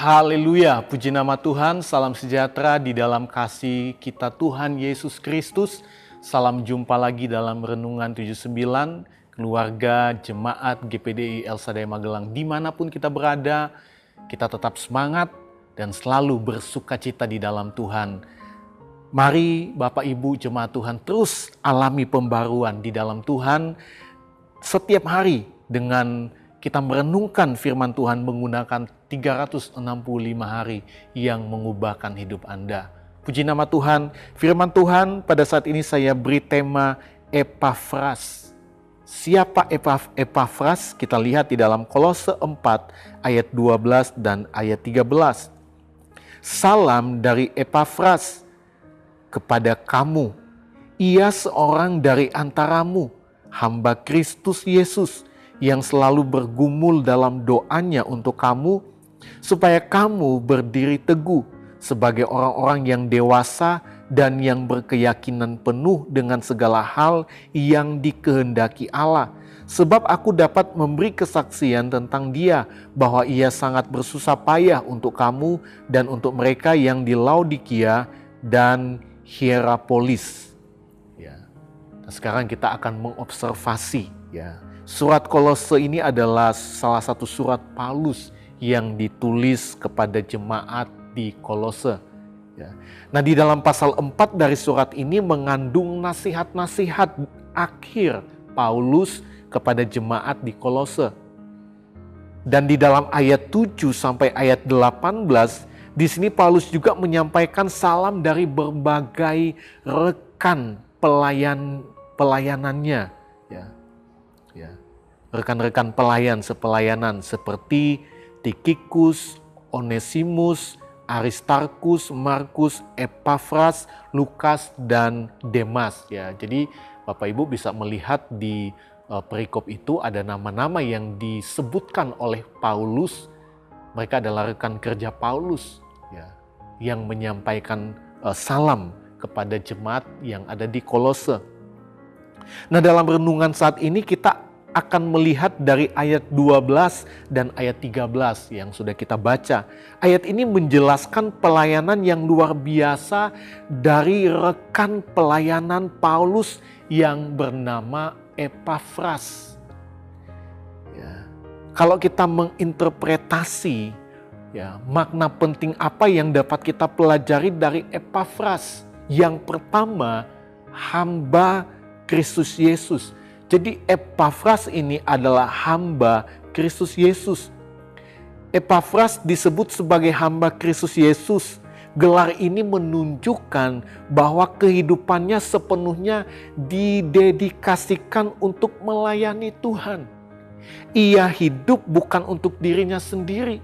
Haleluya, puji nama Tuhan, salam sejahtera di dalam kasih kita Tuhan Yesus Kristus. Salam jumpa lagi dalam Renungan 79, keluarga jemaat GPDI El Shaddai Magelang. Dimanapun kita berada, kita tetap semangat dan selalu bersukacita di dalam Tuhan. Mari Bapak Ibu jemaat Tuhan terus alami pembaruan di dalam Tuhan setiap hari dengan kita merenungkan firman Tuhan menggunakan 365 hari yang mengubahkan hidup Anda. Puji nama Tuhan, firman Tuhan pada saat ini saya beri tema Epafras. Siapa Epafras? Kita lihat di dalam Kolose 4 ayat 12 dan ayat 13. Salam dari Epafras kepada kamu. Ia seorang dari antaramu, hamba Kristus Yesus, yang selalu bergumul dalam doanya untuk kamu, supaya kamu berdiri teguh sebagai orang-orang yang dewasa dan yang berkeyakinan penuh dengan segala hal yang dikehendaki Allah. Sebab aku dapat memberi kesaksian tentang dia, bahwa ia sangat bersusah payah untuk kamu dan untuk mereka yang di Laodikia dan Hierapolis. Ya. Nah, sekarang kita akan mengobservasi, ya. Surat Kolose ini adalah salah satu surat Paulus yang ditulis kepada jemaat di Kolose. Ya. Nah, di dalam pasal 4 dari surat ini mengandung nasihat-nasihat akhir Paulus kepada jemaat di Kolose. Dan di dalam ayat 7 sampai ayat 18, di sini Paulus juga menyampaikan salam dari berbagai rekan pelayanannya. Ya. Rekan-rekan pelayanan seperti Tikhikus, Onesimus, Aristarkus, Markus, Epafras, Lukas, dan Demas. Ya, jadi Bapak Ibu bisa melihat di perikop itu ada nama-nama yang disebutkan oleh Paulus. Mereka adalah rekan kerja Paulus, ya, yang menyampaikan salam kepada jemaat yang ada di Kolose. Nah, dalam renungan saat ini kita akan melihat dari ayat 12 dan ayat 13 yang sudah kita baca. Ayat ini menjelaskan pelayanan yang luar biasa dari rekan pelayanan Paulus yang bernama Epafras. Ya. Kalau kita menginterpretasi, ya, makna penting apa yang dapat kita pelajari dari Epafras? Yang pertama, hamba Kristus Yesus. Jadi Epafras ini adalah hamba Kristus Yesus. Epafras disebut sebagai hamba Kristus Yesus. Gelar ini menunjukkan bahwa kehidupannya sepenuhnya didedikasikan untuk melayani Tuhan. Ia hidup bukan untuk dirinya sendiri,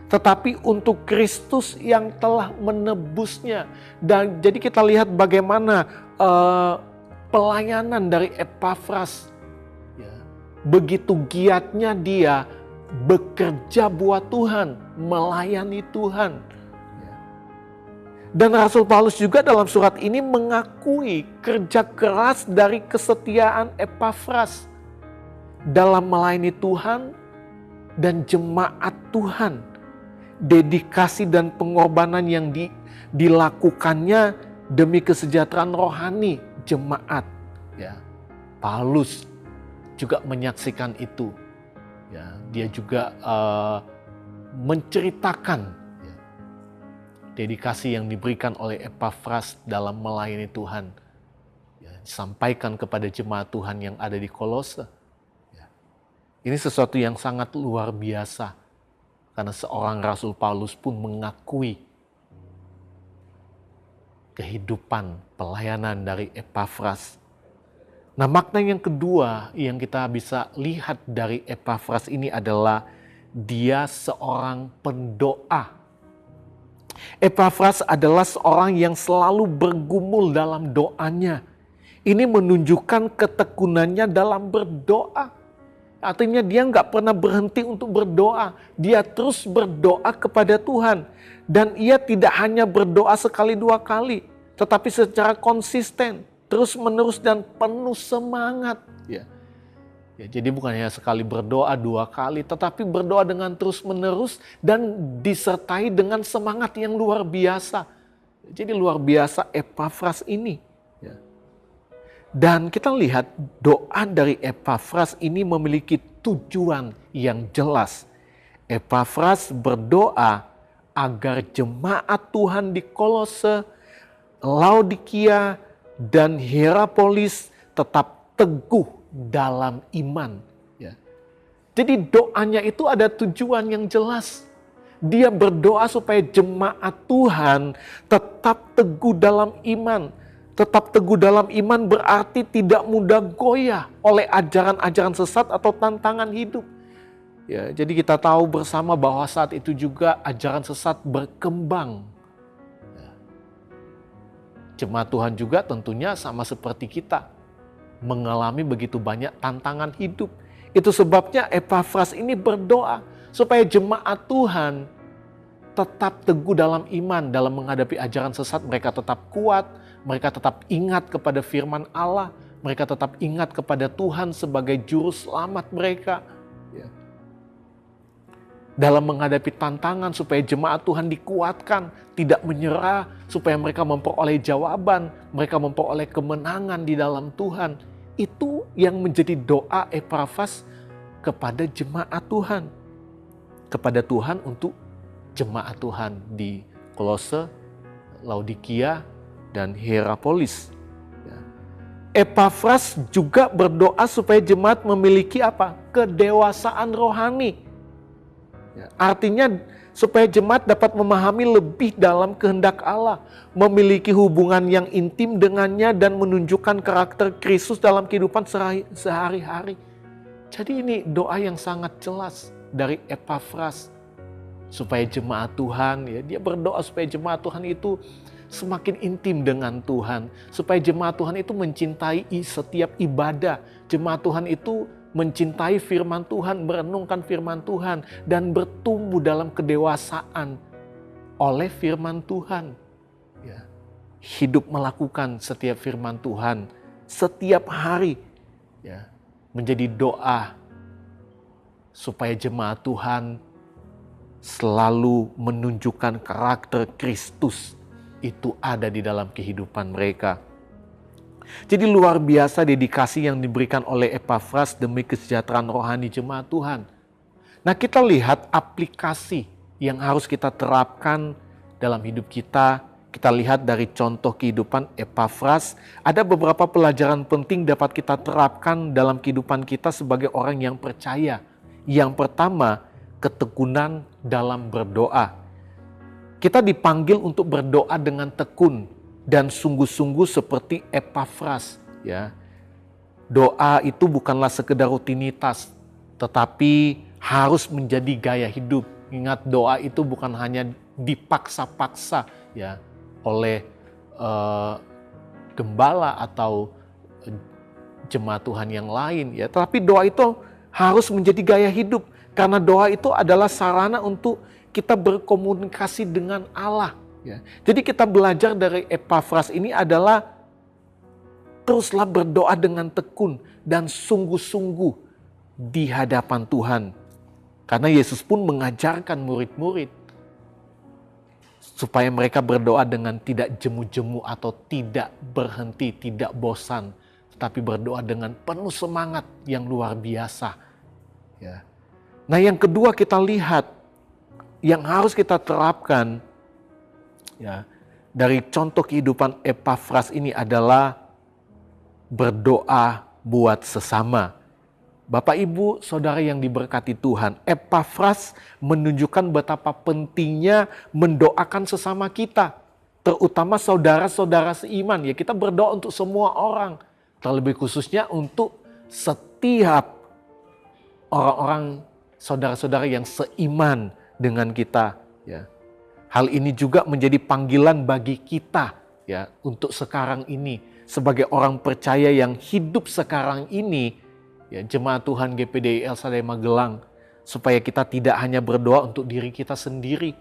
tetapi untuk Kristus yang telah menebusnya. Dan jadi kita lihat bagaimana pelayanan dari Epafras, ya, begitu giatnya dia bekerja buat Tuhan, melayani Tuhan. Ya. Dan Rasul Paulus juga dalam surat ini mengakui kerja keras dari kesetiaan Epafras dalam melayani Tuhan dan jemaat Tuhan. Dedikasi dan pengorbanan yang dilakukannya demi kesejahteraan rohani jemaat, ya. Paulus juga menyaksikan itu, ya. Dia juga menceritakan, ya, dedikasi yang diberikan oleh Epafras dalam melayani Tuhan, ya, disampaikan kepada jemaat Tuhan yang ada di Kolose, ya. Ini sesuatu yang sangat luar biasa, karena seorang Rasul Paulus pun mengakui kehidupan pelayanan dari Epafras. Nah, makna yang kedua yang kita bisa lihat dari Epafras ini adalah dia seorang pendoa. Epafras adalah seorang yang selalu bergumul dalam doanya. Ini menunjukkan ketekunannya dalam berdoa. Artinya dia nggak pernah berhenti untuk berdoa. Dia terus berdoa kepada Tuhan. Dan ia tidak hanya berdoa sekali dua kali, tetapi secara konsisten, terus menerus dan penuh semangat. Ya. Ya, jadi bukan hanya sekali berdoa, 2 kali, tetapi berdoa dengan terus-menerus dan disertai dengan semangat yang luar biasa. Jadi luar biasa Epafras ini. Ya. Dan kita lihat doa dari Epafras ini memiliki tujuan yang jelas. Epafras berdoa agar jemaat Tuhan di Kolose, Laodikia, dan Hierapolis tetap teguh dalam iman. Ya. Jadi doanya itu ada tujuan yang jelas. Dia berdoa supaya jemaat Tuhan tetap teguh dalam iman. Tetap teguh dalam iman berarti tidak mudah goyah oleh ajaran-ajaran sesat atau tantangan hidup. Ya, jadi kita tahu bersama bahwa saat itu juga ajaran sesat berkembang. Ya. Jemaat Tuhan juga tentunya sama seperti kita, mengalami begitu banyak tantangan hidup. Itu sebabnya Epafras ini berdoa supaya jemaat Tuhan tetap teguh dalam iman dalam menghadapi ajaran sesat. Mereka tetap kuat, mereka tetap ingat kepada firman Allah, mereka tetap ingat kepada Tuhan sebagai juru selamat mereka. Ya. Dalam menghadapi tantangan supaya jemaat Tuhan dikuatkan, tidak menyerah, supaya mereka memperoleh jawaban, mereka memperoleh kemenangan di dalam Tuhan. Itu yang menjadi doa Epafras kepada jemaat Tuhan. Kepada Tuhan untuk jemaat Tuhan di Kolose, Laodikia, dan Hierapolis. Epafras juga berdoa supaya jemaat memiliki apa? Kedewasaan rohani. Artinya supaya jemaat dapat memahami lebih dalam kehendak Allah, memiliki hubungan yang intim dengannya dan menunjukkan karakter Kristus dalam kehidupan sehari-hari. Jadi ini doa yang sangat jelas dari Epafras supaya jemaat Tuhan, ya, dia berdoa supaya jemaat Tuhan itu semakin intim dengan Tuhan, supaya jemaat Tuhan itu mencintai setiap ibadah, jemaat Tuhan itu mencintai firman Tuhan, merenungkan firman Tuhan, dan bertumbuh dalam kedewasaan oleh firman Tuhan. Ya. Hidup melakukan setiap firman Tuhan setiap hari. Ya. Menjadi doa supaya jemaat Tuhan selalu menunjukkan karakter Kristus itu ada di dalam kehidupan mereka. Jadi luar biasa dedikasi yang diberikan oleh Epafras demi kesejahteraan rohani jemaat Tuhan. Nah, kita lihat aplikasi yang harus kita terapkan dalam hidup kita. Kita lihat dari contoh kehidupan Epafras, ada beberapa pelajaran penting dapat kita terapkan dalam kehidupan kita sebagai orang yang percaya. Yang pertama, ketekunan dalam berdoa. Kita dipanggil untuk berdoa dengan tekun dan sungguh-sungguh seperti Epafras, ya. Doa itu bukanlah sekedar rutinitas, tetapi harus menjadi gaya hidup. Ingat, doa itu bukan hanya dipaksa-paksa, ya, oleh gembala atau jemaat Tuhan yang lain, ya. Tetapi doa itu harus menjadi gaya hidup, karena doa itu adalah sarana untuk kita berkomunikasi dengan Allah. Ya. Jadi kita belajar dari Epafras ini adalah teruslah berdoa dengan tekun dan sungguh-sungguh di hadapan Tuhan. Karena Yesus pun mengajarkan murid-murid supaya mereka berdoa dengan tidak jemu-jemu atau tidak berhenti, tidak bosan, tetapi berdoa dengan penuh semangat yang luar biasa. Ya. Nah, yang kedua kita lihat yang harus kita terapkan, ya, dari contoh kehidupan Epafras ini adalah berdoa buat sesama. Bapak, Ibu, Saudara yang diberkati Tuhan, Epafras menunjukkan betapa pentingnya mendoakan sesama kita, terutama saudara-saudara seiman. Ya, kita berdoa untuk semua orang, terlebih khususnya untuk setiap orang-orang saudara-saudara yang seiman dengan kita, ya. Hal ini juga menjadi panggilan bagi kita, ya, untuk sekarang ini sebagai orang percaya yang hidup sekarang ini, ya, jemaat Tuhan GPDI El Shaddai Magelang, supaya kita tidak hanya berdoa untuk diri kita sendiri,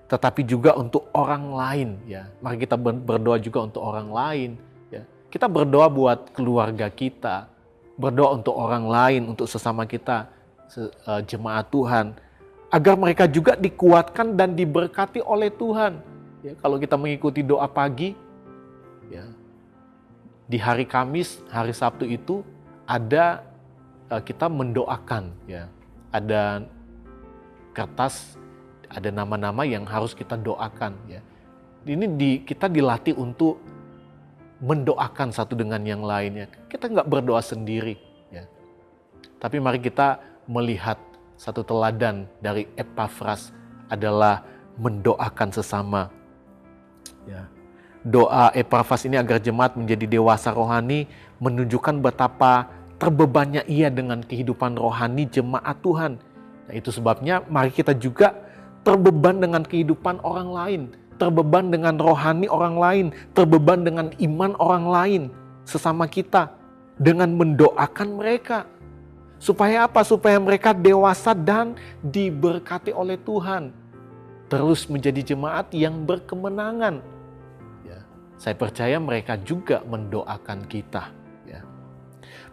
tetapi juga untuk orang lain, ya. Mari kita berdoa juga untuk orang lain, ya. Kita berdoa buat keluarga kita, berdoa untuk orang lain, untuk sesama kita, jemaat Tuhan, agar mereka juga dikuatkan dan diberkati oleh Tuhan. Ya, kalau kita mengikuti doa pagi, ya, di hari Kamis, hari Sabtu itu ada kita mendoakan, ya, ada kertas, ada nama-nama yang harus kita doakan. Ya. Ini kita dilatih untuk mendoakan satu dengan yang lainnya. Kita nggak berdoa sendiri. Ya. Tapi mari kita melihat satu teladan dari Epafras adalah mendoakan sesama. Ya. Doa Epafras ini agar jemaat menjadi dewasa rohani menunjukkan betapa terbebannya ia dengan kehidupan rohani jemaat Tuhan. Nah, itu sebabnya mari kita juga terbeban dengan kehidupan orang lain, terbeban dengan rohani orang lain, terbeban dengan iman orang lain sesama kita, dengan mendoakan mereka. Supaya apa? Supaya mereka dewasa dan diberkati oleh Tuhan. Terus menjadi jemaat yang berkemenangan. Ya, saya percaya mereka juga mendoakan kita. Ya.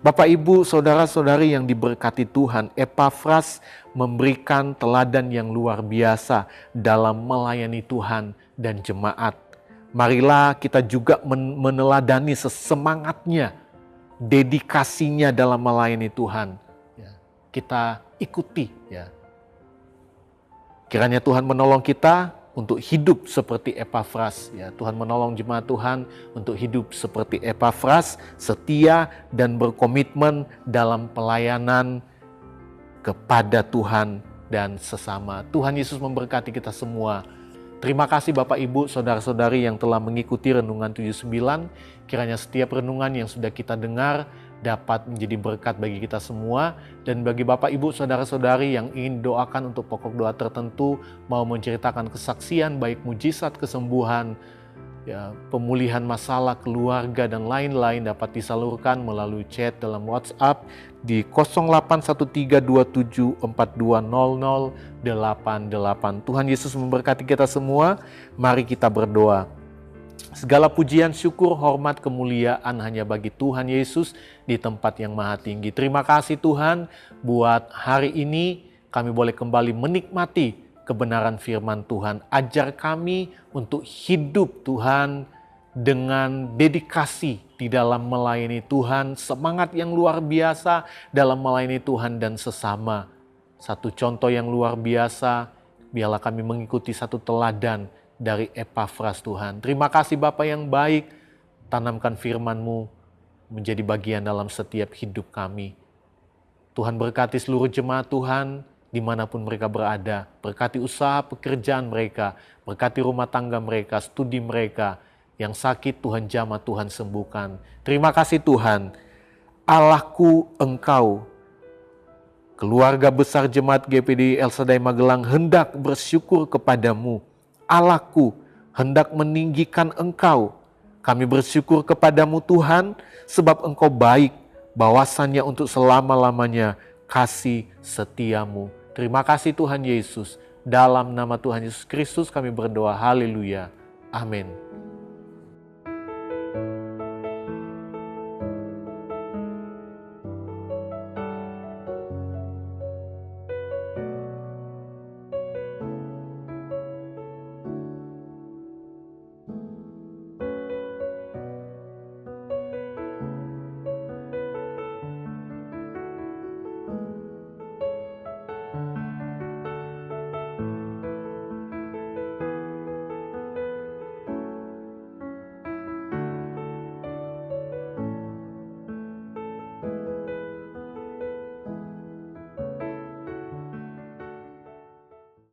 Bapak, Ibu, saudara-saudari yang diberkati Tuhan, Epafras memberikan teladan yang luar biasa dalam melayani Tuhan dan jemaat. Marilah kita juga meneladani semangatnya, dedikasinya dalam melayani Tuhan. Ya, kita ikuti. Ya. Kiranya Tuhan menolong kita untuk hidup seperti Epafras. Ya, Tuhan menolong jemaat Tuhan untuk hidup seperti Epafras, setia dan berkomitmen dalam pelayanan kepada Tuhan dan sesama. Tuhan Yesus memberkati kita semua. Terima kasih Bapak, Ibu, saudara-saudari yang telah mengikuti Renungan 79. Kiranya setiap renungan yang sudah kita dengar dapat menjadi berkat bagi kita semua. Dan bagi Bapak, Ibu, saudara-saudari yang ingin doakan untuk pokok doa tertentu, mau menceritakan kesaksian baik mujizat, kesembuhan, ya, pemulihan masalah keluarga dan lain-lain, dapat disalurkan melalui chat dalam WhatsApp di 081327420088. Tuhan Yesus memberkati kita semua. Mari kita berdoa. Segala pujian, syukur, hormat, kemuliaan hanya bagi Tuhan Yesus di tempat yang maha tinggi. Terima kasih Tuhan buat hari ini kami boleh kembali menikmati kebenaran firman Tuhan. Ajar kami untuk hidup Tuhan dengan dedikasi di dalam melayani Tuhan, semangat yang luar biasa dalam melayani Tuhan dan sesama. Satu contoh yang luar biasa, biarlah kami mengikuti satu teladan dari Epafras Tuhan. Terima kasih Bapa yang baik, tanamkan firman-Mu menjadi bagian dalam setiap hidup kami. Tuhan berkati seluruh jemaat Tuhan, dimanapun mereka berada, berkati usaha pekerjaan mereka, berkati rumah tangga mereka, studi mereka, yang sakit Tuhan jamah, Tuhan sembuhkan. Terima kasih Tuhan, Allahku Engkau. Keluarga besar jemaat GPD El Shaddai Magelang hendak bersyukur kepadamu. Allahku hendak meninggikan Engkau. Kami bersyukur kepadamu Tuhan, sebab Engkau baik, bahwasannya untuk selama-lamanya kasih setiamu. Terima kasih Tuhan Yesus. Dalam nama Tuhan Yesus Kristus kami berdoa. Haleluya. Amin.